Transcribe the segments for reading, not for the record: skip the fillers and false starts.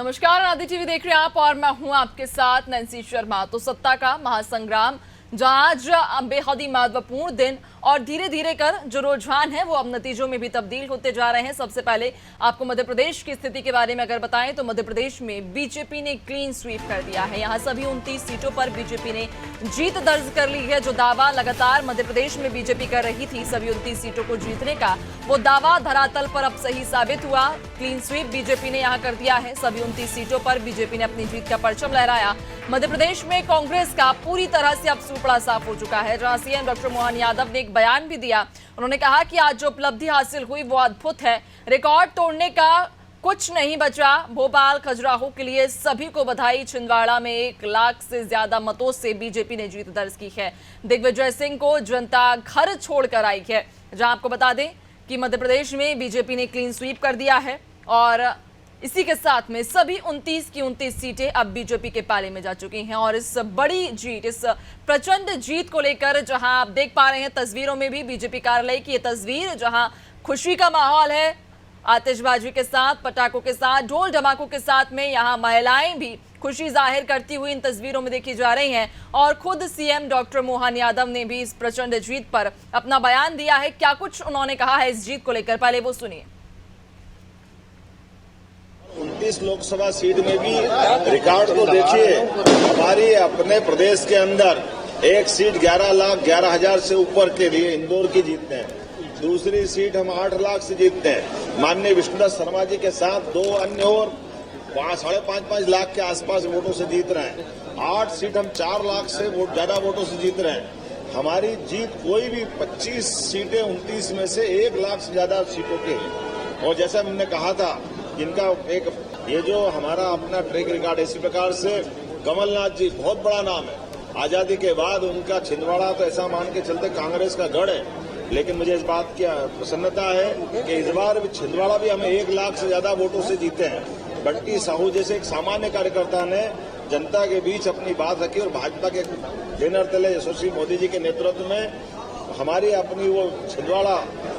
नमस्कार, आदि टीवी देख रहे हैं आप और मैं हूं आपके साथ नैन्सी शर्मा। तो सत्ता का महासंग्राम जहां आज बेहद ही महत्वपूर्ण दिन और धीरे धीरे कर जो रुझान है वो अब नतीजों में भी तब्दील होते जा रहे हैं। सबसे पहले आपको मध्य प्रदेश की स्थिति के बारे में अगर बताएं तो मध्य प्रदेश में बीजेपी ने क्लीन स्वीप कर दिया है। यहां सभी 29 सीटों पर बीजेपी ने जीत दर्ज कर ली है। जो दावा लगातार मध्य प्रदेश में बीजेपी कर रही थी सभी 29 सीटों को जीतने का, वो दावा धरातल पर अब सही साबित हुआ। क्लीन स्वीप बीजेपी ने यहां कर दिया है। सभी 29 सीटों पर बीजेपी ने अपनी जीत का परचम लहराया। मध्य प्रदेश में कांग्रेस का पूरी तरह से अब सूपड़ा साफ हो चुका है। जहां सीएम डॉक्टर मोहन यादव ने एक बयान भी दिया। उन्होंने कहा कि आज जो उपलब्धि हासिल हुई वो अद्भुत है, रिकॉर्ड तोड़ने का कुछ नहीं बचा। भोपाल खजुराहो के लिए सभी को बधाई। छिंदवाड़ा में 1 लाख से ज्यादा मतों से बीजेपी ने जीत दर्ज की है। दिग्विजय सिंह को जनता घर छोड़कर आई है। जहां आपको बता दें कि मध्य प्रदेश में बीजेपी ने क्लीन स्वीप कर दिया है और इसी के साथ में सभी 29 की 29 सीटें अब बीजेपी के पाले में जा चुकी हैं। और इस बड़ी जीत, इस प्रचंड जीत को लेकर जहां आप देख पा रहे हैं तस्वीरों में भी बीजेपी कार्यालय की ये तस्वीर, जहां खुशी का माहौल है, आतिशबाजी के साथ, पटाखों के साथ, ढोल ढमाकों के साथ में यहां महिलाएं भी खुशी जाहिर करती हुई इन तस्वीरों में देखी जा रही हैं। और खुद सीएम डॉक्टर मोहन यादव ने भी इस प्रचंड जीत पर अपना बयान दिया है। क्या कुछ उन्होंने कहा है इस जीत को लेकर, पहले वो सुनिए। 29 लोकसभा सीट में भी रिकॉर्ड को देखिए। हमारी अपने प्रदेश के अंदर एक सीट 11,11,000 से ऊपर के लिए इंदौर की जीतते हैं। दूसरी सीट हम 8 लाख से जीतते हैं। माननीय विष्णुदास शर्मा जी के साथ 2 अन्य और 5.5 लाख के आसपास वोटों से जीत रहे हैं। 8 सीट हम 4 लाख से ज्यादा वोटों से जीत रहे हैं। हमारी जीत कोई भी 25 सीटें 29 में से 1 लाख से ज्यादा सीटों की है। और जैसा हमने कहा था, जिनका एक ये जो हमारा अपना ट्रैक रिकॉर्ड, इसी प्रकार से कमलनाथ जी बहुत बड़ा नाम है। आजादी के बाद उनका छिंदवाड़ा तो ऐसा मान के चलते कांग्रेस का गढ़ है, लेकिन मुझे इस बात की प्रसन्नता है कि इस बार भी छिंदवाड़ा भी हमें 1 लाख से ज्यादा वोटों से जीते हैं। बंटी साहू जैसे एक सामान्य कार्यकर्ता ने जनता के बीच अपनी बात रखी और भाजपा के बैनर तले यशस्वी मोदी जी के नेतृत्व में हमारी अपनी वो छिंदवाड़ा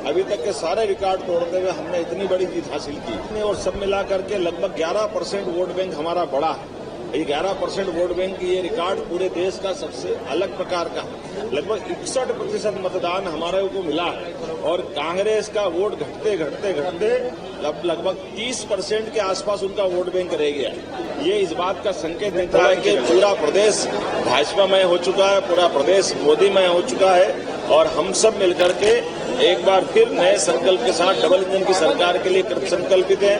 अभी तक के सारे रिकॉर्ड तोड़ते हुए हमने इतनी बड़ी जीत हासिल की। और सब मिला करके लगभग 11% वोट बैंक हमारा बढ़ा है। ये 11% वोट बैंक की ये रिकॉर्ड पूरे देश का सबसे अलग प्रकार का। लगभग 61% मतदान हमारे को मिला है और कांग्रेस का वोट घटते घटते घटते लगभग 30% के आसपास उनका वोट बैंक रह गया। ये इस बात का संकेत देता है कि पूरा प्रदेश भाजपामय हो चुका है, पूरा प्रदेश मोदीमय हो चुका है। और हम सब मिलकर के एक बार फिर नए संकल्प के साथ डबल इंजन की सरकार के लिए संकल्पित हैं।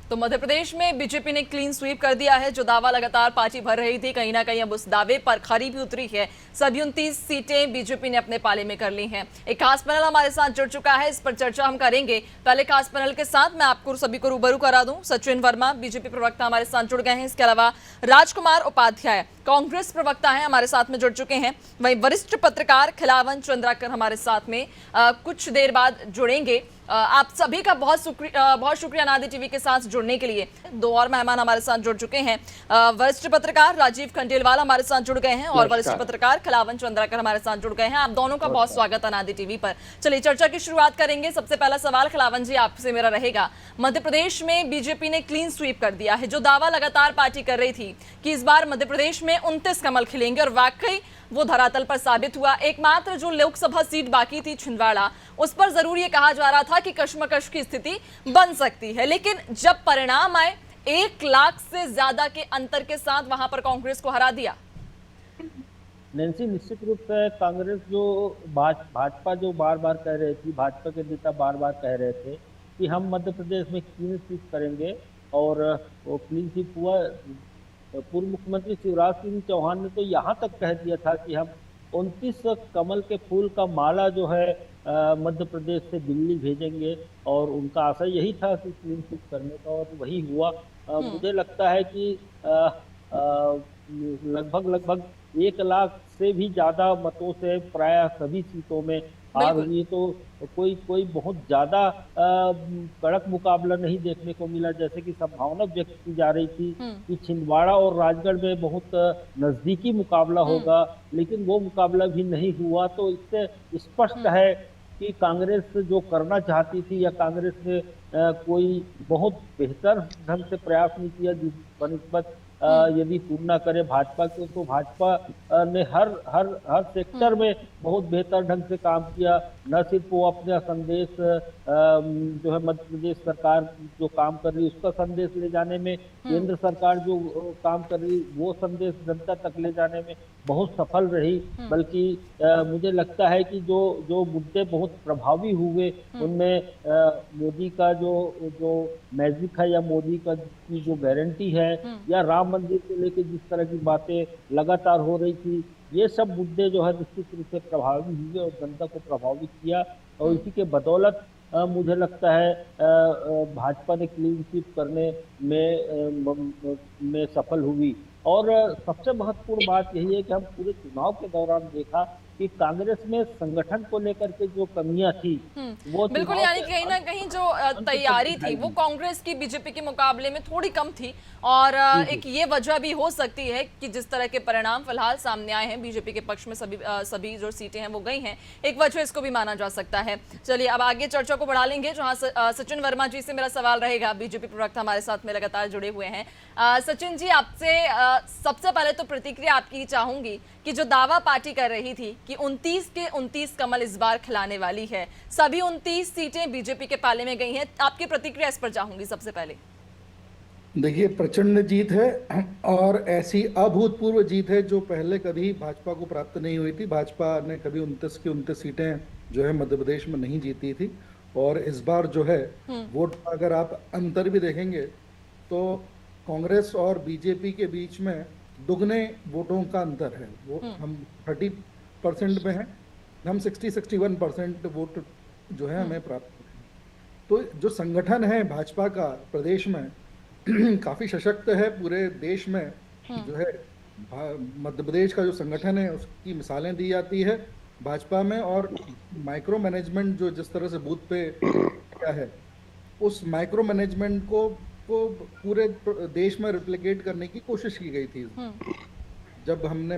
तो मध्य प्रदेश में बीजेपी ने क्लीन स्वीप कर दिया है। जो दावा लगातार पार्टी भर रही थी, कहीं ना कहीं अब उस दावे पर खरी भी उतरी है। सभी 29 सीटें बीजेपी ने अपने पाले में कर ली हैं। एक खास पैनल हमारे साथ जुड़ चुका है, इस पर चर्चा हम करेंगे। पहले खास पैनल के साथ मैं आपको सभी को रूबरू करा दूं। सचिन वर्मा बीजेपी प्रवक्ता हमारे साथ जुड़ गए हैं। इसके अलावा राजकुमार उपाध्याय कांग्रेस प्रवक्ता हैं, हमारे साथ में जुड़ चुके हैं। वहीं वरिष्ठ पत्रकार खिलावन चंद्राकर हमारे साथ में कुछ देर बाद जुड़ेंगे। आप सभी का बहुत शुक्रिया नादी टीवी के साथ जुड़ने के लिए। 2 और मेहमान हमारे साथ जुड़ चुके हैं। वरिष्ठ पत्रकार राजीव खंडेलवाल हमारे साथ जुड़ गए हैं और वरिष्ठ पत्रकार खिलावन चंद्राकर हमारे साथ जुड़ गए हैं। आप दोनों का बहुत स्वागत है नादी टीवी पर। चलिए चर्चा की शुरुआत करेंगे। सबसे पहला सवाल खिलावन जी आपसे मेरा रहेगा। मध्य प्रदेश में बीजेपी ने क्लीन स्वीप कर दिया है। जो दावा लगातार पार्टी कर रही थी कि इस बार मध्य प्रदेश में 29 कमल खिलेंगे और वाकई वो धरातल पर साबित हुआ। एकमात्र जो लोकसभा सीट बाकी थी छिंदवाड़ा, उस पर जरूर ये कहा जा रहा था कि कश्मकश की स्थिति बन सकती है, लेकिन जब परिणाम आए 1 लाख से ज्यादा के अंतर के साथ वहां पर कांग्रेस को हरा दिया। नैन्सी, निश्चित रूप से कांग्रेस जो भाजपा जो बार बार कह रही थी, भाजपा के नेता बार बार कह रहे थे कि हम मध्य प्रदेश में क्लीन स्वीप करेंगे और वो क्लीन स्वीप हुआ। पूर्व मुख्यमंत्री शिवराज सिंह चौहान ने तो यहाँ तक कह दिया था कि हम 29 कमल के फूल का माला जो है मध्य प्रदेश से दिल्ली भेजेंगे और उनका आशा यही था कि क्लीन स्वीप करने का, और वही हुआ। मुझे लगता है कि लगभग 1 लाख से भी ज्यादा मतों से प्रायः सभी सीटों में हार हुई। तो कोई बहुत ज्यादा कड़क मुकाबला नहीं देखने को मिला, जैसे कि संभावना व्यक्त की जा रही थी कि छिंदवाड़ा और राजगढ़ में बहुत नजदीकी मुकाबला होगा, लेकिन वो मुकाबला भी नहीं हुआ। तो इससे स्पष्ट है कि कांग्रेस जो करना चाहती थी या कांग्रेस ने कोई बहुत बेहतर ढंग से प्रयास नहीं किया जिस बनिस्बत यदि तुलना करें भाजपा की, तो भाजपा ने हर हर हर सेक्टर में बहुत बेहतर ढंग से काम किया। न सिर्फ वो अपना संदेश जो है मध्य प्रदेश सरकार जो काम कर रही है उसका संदेश ले जाने में, केंद्र सरकार जो काम कर रही वो संदेश जनता तक ले जाने में बहुत सफल रही, बल्कि मुझे लगता है कि जो जो मुद्दे बहुत प्रभावी हुए उनमें मोदी का जो जो मैजिक है या मोदी का की जो गारंटी है या राम मंदिर को लेकर जिस तरह की बातें लगातार हो रही थी, ये सब मुद्दे जो है निश्चित रूप से प्रभावी हुए और जनता को प्रभावित किया। और इसी के बदौलत मुझे लगता है भाजपा ने क्लीन स्वीप करने में सफल हुई। और सबसे महत्वपूर्ण बात यही है कि हम पूरे चुनाव के दौरान देखा कि कांग्रेस में संगठन को लेकर के जो कमियां थी वो बिल्कुल, यानी कहीं ना कहीं जो तैयारी थी वो कांग्रेस की बीजेपी के मुकाबले में थोड़ी कम थी। और एक ये वजह भी हो सकती है कि जिस तरह के परिणाम फिलहाल सामने आए हैं बीजेपी के पक्ष में सभी जो सीटें हैं वो गई हैं, एक वजह इसको भी माना जा सकता है। चलिए अब आगे चर्चा को बढ़ा लेंगे, जहां सचिन वर्मा जी से मेरा सवाल रहेगा। बीजेपी प्रवक्ता हमारे साथ में लगातार जुड़े हुए हैं। सचिन जी, आपसे सबसे पहले तो प्रतिक्रिया आपकी चाहूंगी कि जो दावा पार्टी कर रही थी कि 29 के 29 कमल इस बार खिलाने वाली है, सभी 29 सीटें बीजेपी के पाले में गई हैं, आपकी प्रतिक्रिया इस पर चाहूंगी सबसे पहले। देखिए, प्रचंड जीत है और ऐसी अभूतपूर्व जीत है जो पहले कभी भाजपा को प्राप्त नहीं हुई थी। भाजपा ने कभी 29 की 29 सीटें जो है मध्य प्रदेश में नहीं जीती थी। और इस बार जो है वोट अगर आप अंतर भी देखेंगे तो कांग्रेस और बीजेपी के बीच में दुगने वोटों का अंतर है। वो हम 30% में हैं, हम 61% वोट जो है हमें प्राप्त हुए हैं। तो जो संगठन है भाजपा का प्रदेश में काफी सशक्त है। पूरे देश में जो है मध्य प्रदेश का जो संगठन है उसकी मिसालें दी जाती है भाजपा में। और माइक्रो मैनेजमेंट जो जिस तरह से बूथ पे क्या है, उस माइक्रो मैनेजमेंट को पूरे देश में रिप्लिकेट करने की कोशिश की गई थी। जब हमने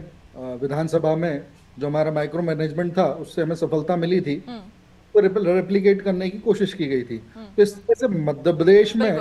विधानसभा में जो हमारा माइक्रो मैनेजमेंट था उससे हमें सफलता मिली थी, तो रेप्लिकेट करने की कोशिश की गई थी। तो इस तरह से मध्य प्रदेश में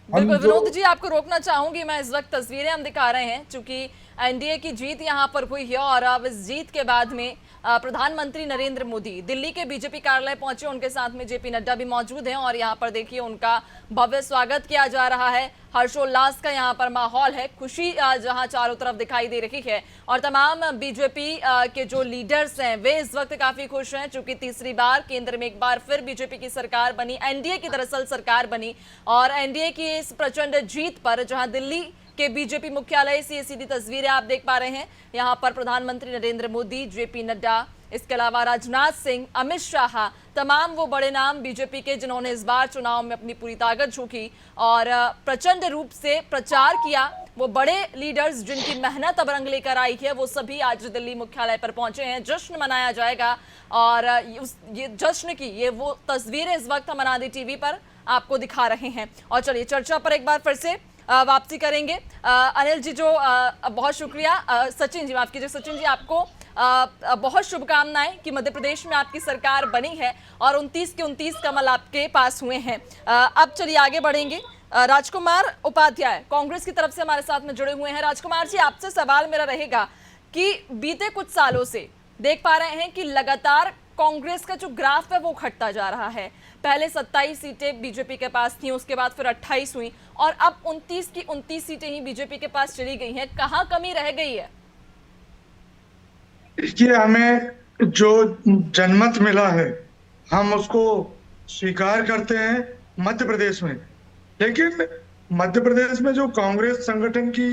बिल्कुल विनोद जी, आपको रोकना चाहूंगी मैं। इस वक्त तस्वीरें हम दिखा रहे हैं चूंकि एनडीए की जीत यहां पर हुई है और अब इस जीत के बाद में प्रधानमंत्री नरेंद्र मोदी दिल्ली के बीजेपी कार्यालय पहुंचे, उनके साथ में जेपी नड्डा भी मौजूद हैं और यहां पर देखिए उनका भव्य स्वागत किया जा रहा है। हर्षोल्लास का यहां पर माहौल है, खुशी जहां चारों तरफ दिखाई दे रही है। और तमाम बीजेपी के जो लीडर्स हैं वे इस वक्त काफी खुश हैं चूंकि तीसरी बार केंद्र में एक बार फिर बीजेपी की सरकार बनी, एनडीए की दरअसल सरकार बनी। और एनडीए की इस प्रचंड जीत पर जहां दिल्ली के बीजेपी मुख्यालय से ये सीधी तस्वीरें आप देख पा रहे हैं, यहां पर प्रधानमंत्री नरेंद्र मोदी, जेपी नड्डा, इसके अलावा राजनाथ सिंह, अमित शाह, तमाम वो बड़े नाम बीजेपी के जिन्होंने इस बार चुनाव में अपनी पूरी ताकत झोंकी और प्रचंड रूप से प्रचार किया। वो बड़े लीडर्स जिनकी मेहनत अब रंग लेकर आई है वो सभी आज दिल्ली मुख्यालय पर पहुंचे हैं। जश्न मनाया जाएगा और ये जश्न की ये वो तस्वीरें इस वक्त हम अनादि टीवी पर आपको दिखा रहे हैं। और चलिए चर्चा पर एक बार फिर से वापसी करेंगे। अनिल जी, जो बहुत शुक्रिया। सचिन जी, माफ कीजिए सचिन जी, आपको बहुत शुभकामनाएं कि मध्य प्रदेश में आपकी सरकार बनी है और 29 के 29 कमल आपके पास हुए हैं। अब चलिए आगे बढ़ेंगे। राजकुमार उपाध्याय कांग्रेस की तरफ से हमारे साथ में जुड़े हुए हैं। राजकुमार जी, आपसे सवाल मेरा रहेगा कि बीते कुछ सालों से देख पा रहे हैं कि लगातार कांग्रेस का जो ग्राफ है वो घटता जा रहा है। पहले 27 सीटें बीजेपी के पास थी, उसके बाद फिर 28 हुई और अब 29 की 29 सीटें ही बीजेपी के पास चली गई हैं। कहां कमी रह गई है? देखिए, हमें जो जनमत मिला है हम उसको स्वीकार करते हैं मध्य प्रदेश में, लेकिन मध्य प्रदेश में जो कांग्रेस संगठन की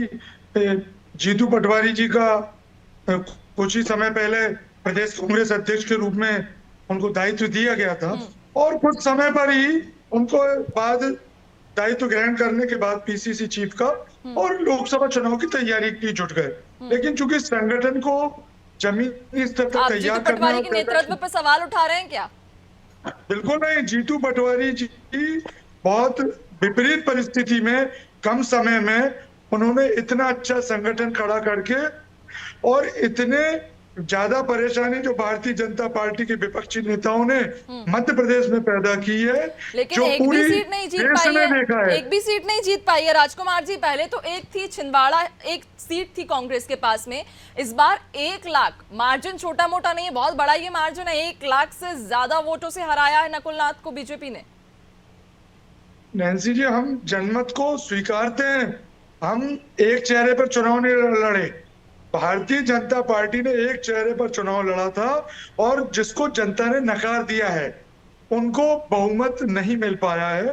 जीतू पटवारी जी का कुछ ही समय पहले प्रदेश कांग्रेस अध्यक्ष के रूप में उनको दायित्व दिया गया था और कुछ समय पर ही उनको बाद दायित्व ग्रहण करने के बाद पीसीसी चीफ का और लोकसभा चुनाव की तैयारी की जुट गए। लेकिन चूंकि संगठन को जमीनी स्तर तक तैयार करना, पटवारी के नेतृत्व पर सवाल उठा रहे हैं क्या? बिल्कुल नहीं। जीतू पटवारी जी बहुत विपरीत परिस्थिति में कम समय में उन्होंने इतना अच्छा संगठन खड़ा करके और इतने ज्यादा परेशानी जो भारतीय जनता पार्टी के विपक्षी नेताओं ने मध्य प्रदेश में पैदा की है, लेकिन जो एक भी पूरी सीट नहीं जीत देश पाई ने है, देखा है। एक भी सीट नहीं जीत पाई है राजकुमार जी। पहले तो एक थी छिंदवाड़ा, एक सीट थी कांग्रेस के पास में। इस बार 1 लाख, मार्जिन छोटा मोटा नहीं है, बहुत बड़ा ये मार्जिन है। 1 लाख से ज्यादा वोटों से हराया है नकुलनाथ को बीजेपी ने। नैन्सी जी, हम जनमत को स्वीकारते हैं। हम एक चेहरे पर चुनाव नहीं लड़े। भारतीय जनता पार्टी ने एक चेहरे पर चुनाव लड़ा था और जिसको जनता ने नकार दिया है, उनको बहुमत नहीं मिल पाया है।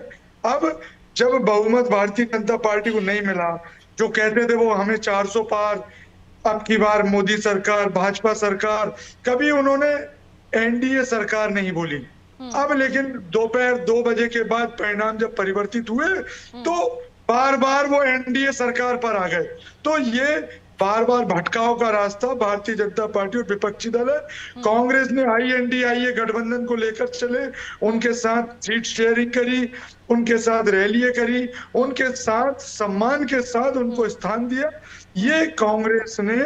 अब जब बहुमत भारतीय जनता पार्टी को नहीं मिला, जो कहते थे वो हमें 400 पार, अब की बार मोदी सरकार, भाजपा सरकार, कभी उन्होंने एनडीए सरकार नहीं बोली। अब लेकिन दोपहर 2 बजे के बाद परिणाम जब परिवर्तित हुए तो बार बार वो एनडीए सरकार पर आ गए। तो ये बार बार भटकाव का रास्ता भारतीय जनता पार्टी और विपक्षी दल है। कांग्रेस ने INDIA गठबंधन को लेकर चले, उनके साथ सीट शेयरिंग करी, उनके साथ रैलियां करी, उनके साथ सम्मान के साथ उनको स्थान दिया। ये कांग्रेस ने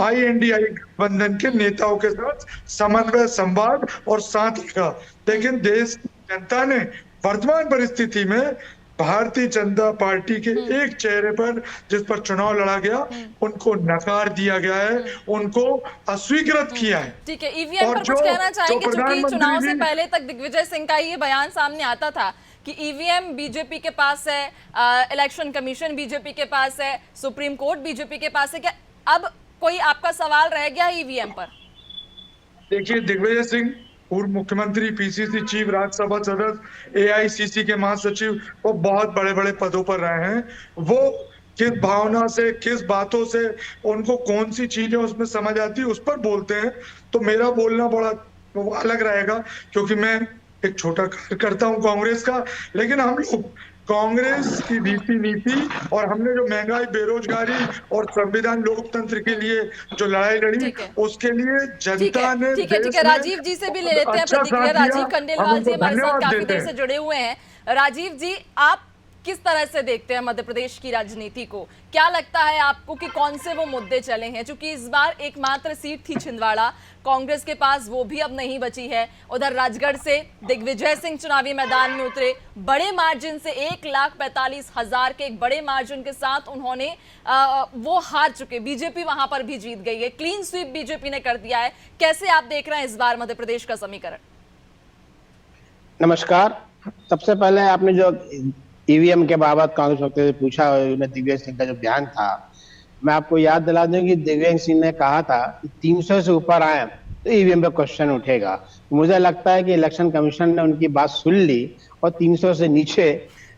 INDIA गठबंधन के नेताओं के साथ समन्वय, संवाद और साथ लिखा। लेकिन देश की जनता ने वर्तमान परिस्थिति में भारतीय जनता पार्टी के एक चेहरे पर, जिस पर चुनाव लड़ा गया, उनको नकार दिया गया है, उनको अस्वीकृत किया है। ठीक है, ईवीएम पर कुछ कहना चाहेंगे? क्योंकि चुनाव से पहले तक दिग्विजय सिंह का ये बयान सामने आता था कि ईवीएम बीजेपी के पास है, इलेक्शन कमीशन बीजेपी के पास है, सुप्रीम कोर्ट बीजेपी के पास है। क्या अब कोई आपका सवाल रह गया ईवीएम पर? देखिए, दिग्विजय सिंह पूर्व मुख्यमंत्री, PCC चीफ, राज्यसभा सदस्य, AICC के महासचिव, वो बहुत बड़े बड़े पदों पर रहे हैं। वो किस भावना से, किस बातों से, उनको कौन सी चीजें उसमें समझ आती है, उस पर बोलते हैं। तो मेरा बोलना बड़ा अलग रहेगा, क्योंकि मैं एक छोटा कार्यकर्ता हूं कांग्रेस का। लेकिन हम लोग कांग्रेस की नीति और हमने जो महंगाई, बेरोजगारी और संविधान लोकतंत्र के लिए जो लड़ाई लड़ी, उसके लिए जनता ने ठीक है, राजीव जी से भी ले लेते हैं प्रतिक्रिया। राजीव खंडेलवाल जी हमारे साथ काफी देर से जुड़े हुए हैं। राजीव जी, आप किस तरह से देखते हैं मध्य प्रदेश की राजनीति को? क्या लगता है आपको कि कौन से वो मुद्दे चले हैं? क्योंकि इस बार एकमात्र सीट थी छिंदवाड़ा कांग्रेस के पास, वो भी अब नहीं बची है। उधर राजगढ़ से दिग्विजय सिंह चुनावी मैदान में उतरे, बड़े मार्जिन से 1,45,000 के एक बड़े मार्जिन के साथ उन्होंने वो हार चुके। बीजेपी वहां पर भी जीत गई है, क्लीन स्वीप बीजेपी ने कर दिया है। कैसे आप देख रहे हैं इस बार मध्य प्रदेश का समीकरण? नमस्कार। सबसे पहले आपने जो ईवीएम के बाबत कांग्रेस वक्ता से पूछा, दिग्विजय सिंह का जो बयान था, मैं आपको याद दिला दूं कि दिग्विजय सिंह ने कहा था कि 300 से ऊपर आए तो ईवीएम पे क्वेश्चन उठेगा। मुझे लगता है कि इलेक्शन कमीशन ने उनकी बात सुन ली और 300 से नीचे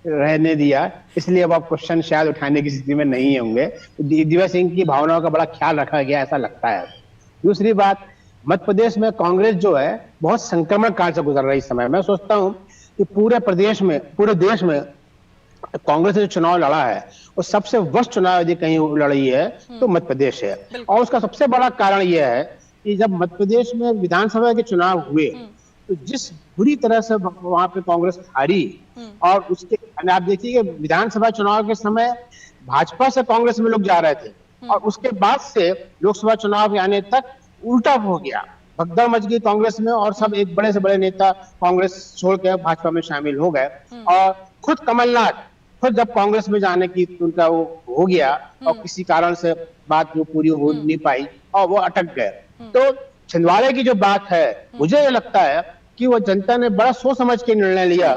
रहने दिया, इसलिए अब आप क्वेश्चन शायद उठाने की स्थिति में नहीं होंगे। दिग्विजय सिंह की भावनाओं का बड़ा ख्याल रखा गया, ऐसा लगता है। दूसरी बात, मध्य प्रदेश में कांग्रेस जो है बहुत संक्रमण काल से गुजर रही इस समय। मैं सोचता हूँ कि पूरे देश में कांग्रेस ने जो चुनाव लड़ा है वो सबसे वर्स्ट चुनाव यदि कहीं लड़ी है तो मध्य प्रदेश है। और उसका सबसे बड़ा कारण यह है कि जब मध्य प्रदेश में विधानसभा के चुनाव हुए तो जिस बुरी तरह से वहां पे कांग्रेस हारी, और उसके आप देखिए विधानसभा चुनाव के समय भाजपा से कांग्रेस में लोग जा रहे थे और उसके बाद से लोकसभा चुनाव के आने तक उल्टा हो गया, भगदड़ मच गई कांग्रेस में और सब एक बड़े से बड़े नेता कांग्रेस छोड़ के भाजपा में शामिल हो गए। और खुद कमलनाथ फिर जब कांग्रेस में जाने की उनका वो हो गया और किसी कारण से बात वो पूरी हो नहीं पाई और वो अटक गए। तो छिंदवाड़े की जो बात है, मुझे ये लगता है कि वो जनता ने बड़ा सोच समझ के निर्णय लिया।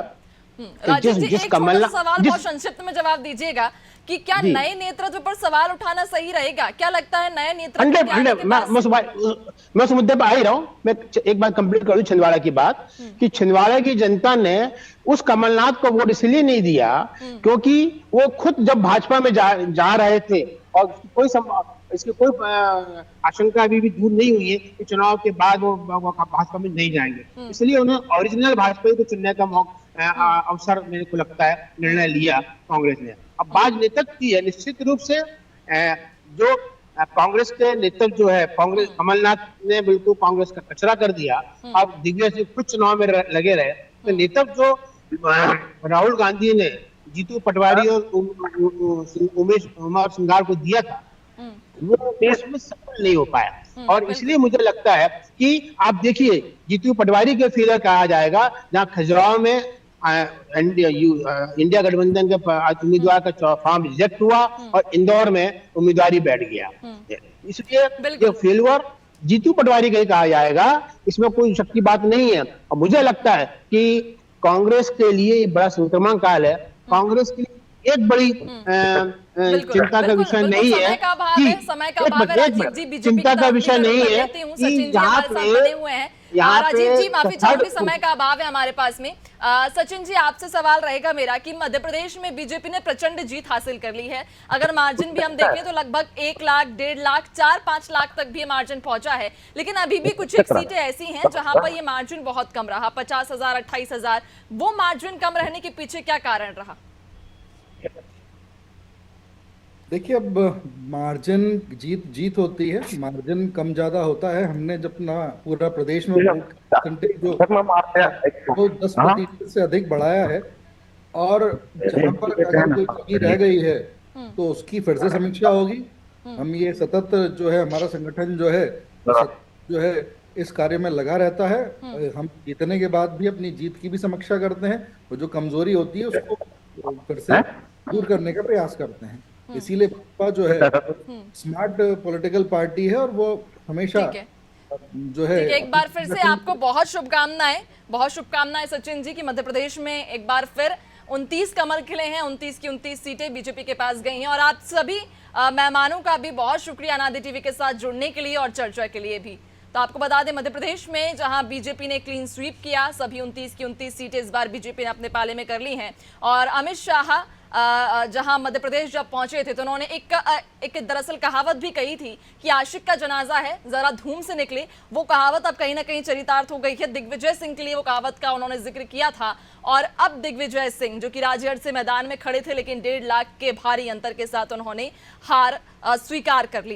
राजीव जी, एक छोटा सा सवाल बहुत संक्षिप्त में जवाब दीजिएगा कि क्या नए नेतृत्व पर सवाल उठाना सही रहेगा? क्या लगता है नए नेतृत्व? मैं उस मुद्दे पर आ ही रहा हूँ। मैं एक बार कंप्लीट कर दूं छिंदवाड़ा की बात, कि छिंदवाड़ा की जनता ने उस कमलनाथ को वोट इसलिए नहीं दिया क्योंकि वो खुद जब भाजपा में जा रहे थे और इसकी कोई आशंका अभी भी दूर नहीं हुई है कि चुनाव के बाद वो भाजपा में नहीं जाएंगे, इसलिए उन्हें ओरिजिनल भाजपा को चुनने का अवसर मेरे को लगता है निर्णय लिया कांग्रेस ने। अब बात नेतृत्व की है, निश्चित रूप से जो कांग्रेस के नेतृत्व जो है, कांग्रेस कमलनाथ ने बिल्कुल कांग्रेस का कचरा कर दिया। अब दिग्विजय सिंह कुछ चुनाव में लगे रहे तो नेतृत्व जो राहुल गांधी ने जीतू पटवारी और उमेश सिंघार को दिया था वो देश में सफल नहीं हो पाया। और इसलिए मुझे लगता है कि आप देखिए जीतू पटवारी के फेलियर कहा जाएगा, जहां खजुराहो में इंडिया गठबंधन के उम्मीदवार का फॉर्म रिजेक्ट हुआ और इंदौर में उम्मीदवारी बैठ गया। इसलिए बिल्कुल। जो फेलियर जीतू पटवारी का ही कहा जाएगा, इसमें कोई शक की बात नहीं है। और मुझे लगता है कि कांग्रेस के लिए ये बड़ा संक्रमण काल है। कांग्रेस के लिए एक बड़ी चिंता का विषय नहीं है कि समय का अभाव है राजीव जी, बीजेपी चिंता का विषय नहीं है कि यहाँ पे राजीव जी माफी चाहूंगी, समय का अभाव है हमारे पास में। सचिन जी आपसे सवाल रहेगा मेरा कि मध्य प्रदेश में बीजेपी ने प्रचंड जीत हासिल कर ली है। अगर मार्जिन भी हम देखें तो लगभग 1 लाख, 1.5 लाख, 4-5 लाख तक भी ये मार्जिन पहुंचा है, लेकिन अभी भी कुछ एक सीटें ऐसी हैं जहां पर ये मार्जिन बहुत कम रहा, 50,000, 28,000। वो मार्जिन कम रहने के पीछे क्या कारण रहा? देखिए, अब मार्जिन जीत होती है, मार्जिन कम ज्यादा होता है। हमने जब अपना पूरा प्रदेश में परसेंटेज जो वो 10% से अधिक बढ़ाया है, और जहां पर अगर कोई कमी रह गई है तो उसकी फिर से समीक्षा होगी। हम ये सतत जो है हमारा संगठन जो है इस कार्य में लगा रहता है। हम जीतने के बाद भी अपनी जीत की भी समीक्षा करते हैं, और जो कमजोरी होती है उसको फिर से दूर करने का प्रयास करते हैं। इसीलिए भाजपा जो है स्मार्ट पॉलिटिकल पार्टी है, और वो हमेशा जो है। एक बार फिर से आपको बहुत शुभकामनाएं सचिन जी की मध्य प्रदेश में एक बार फिर 29 कमल खिले हैं, 29 की 29 सीटें बीजेपी के पास गई हैं। और आप सभी मेहमानों का भी बहुत शुक्रिया अनादि टीवी के साथ जुड़ने के लिए और चर्चा के लिए भी। तो आपको बता दें, मध्य प्रदेश में जहां बीजेपी ने क्लीन स्वीप किया, सभी 29 की 29 सीटें इस बार बीजेपी ने अपने पाले में कर ली हैं। और अमित शाह जहां मध्य प्रदेश जब पहुंचे थे तो उन्होंने एक दरअसल कहावत भी कही थी कि आशिक का जनाजा है जरा धूम से निकले। वो कहावत अब कहीं ना कहीं चरितार्थ हो गई है। दिग्विजय सिंह के लिए वो कहावत का उन्होंने जिक्र किया था, और अब दिग्विजय सिंह जो कि राजगढ़ से मैदान में खड़े थे, लेकिन 1.5 लाख के भारी अंतर के साथ उन्होंने हार स्वीकार कर ली।